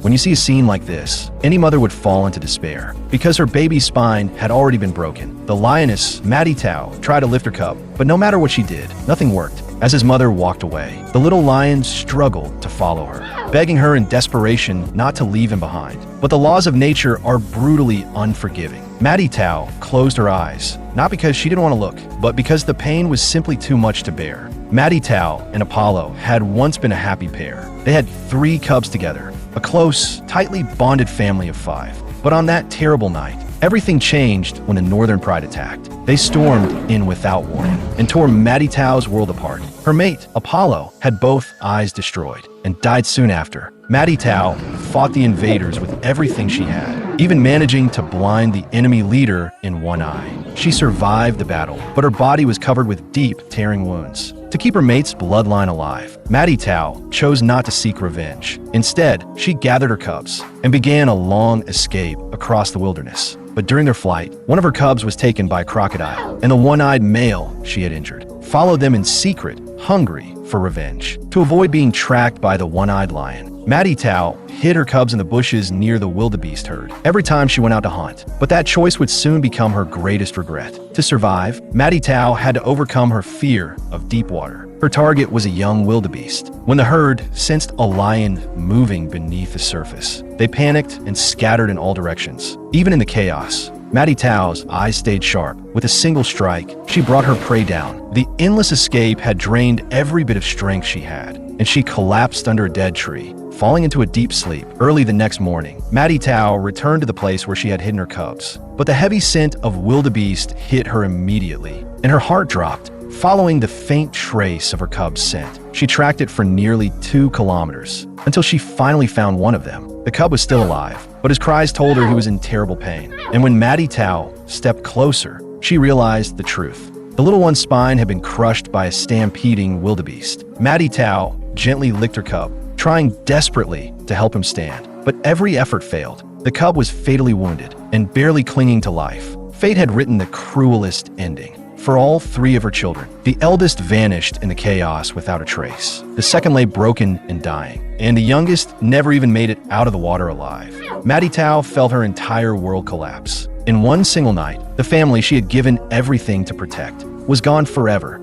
When you see a scene like this, any mother would fall into despair. Because her baby's spine had already been broken, the lioness, Maddie Tao, tried to lift her cub, but no matter what she did, nothing worked. As his mother walked away, the little lion struggled to follow her, begging her in desperation not to leave him behind. But the laws of nature are brutally unforgiving. Maddie Tao closed her eyes, not because she didn't want to look, but because the pain was simply too much to bear. Maddie Tao and Apollo had once been a happy pair. They had 3 cubs together, a close, tightly bonded family of 5. But on that terrible night, everything changed when the Northern Pride attacked. They stormed in without warning and tore Maddie Tao's world apart. Her mate, Apollo, had both eyes destroyed and died soon after. Maddie Tao fought the invaders with everything she had, even managing to blind the enemy leader in one eye. She survived the battle, but her body was covered with deep, tearing wounds. To keep her mate's bloodline alive, Maddie Tao chose not to seek revenge. Instead, she gathered her cubs and began a long escape across the wilderness. But during their flight, one of her cubs was taken by a crocodile, and the one-eyed male she had injured followed them in secret, hungry for revenge. To avoid being tracked by the one-eyed lion, Maddie Tao hid her cubs in the bushes near the wildebeest herd every time she went out to hunt. But that choice would soon become her greatest regret. To survive, Maddie Tao had to overcome her fear of deep water. Her target was a young wildebeest. When the herd sensed a lion moving beneath the surface, they panicked and scattered in all directions. Even in the chaos, Maddie Tao's eyes stayed sharp. With a single strike, she brought her prey down. The endless escape had drained every bit of strength she had, and she collapsed under a dead tree, falling into a deep sleep. Early the next morning, Maddie Tao returned to the place where she had hidden her cubs. But the heavy scent of wildebeest hit her immediately, and her heart dropped. Following the faint trace of her cub's scent, she tracked it for nearly 2 kilometers until she finally found one of them. The cub was still alive, but his cries told her he was in terrible pain. And when Maddie Tao stepped closer, she realized the truth. The little one's spine had been crushed by a stampeding wildebeest. Maddie Tao gently licked her cub, trying desperately to help him stand. But every effort failed. The cub was fatally wounded and barely clinging to life. Fate had written the cruelest ending for all 3 of her children. The eldest vanished in the chaos without a trace. The second lay broken and dying, and the youngest never even made it out of the water alive. Maddie Tao felt her entire world collapse. In one single night, the family she had given everything to protect was gone forever.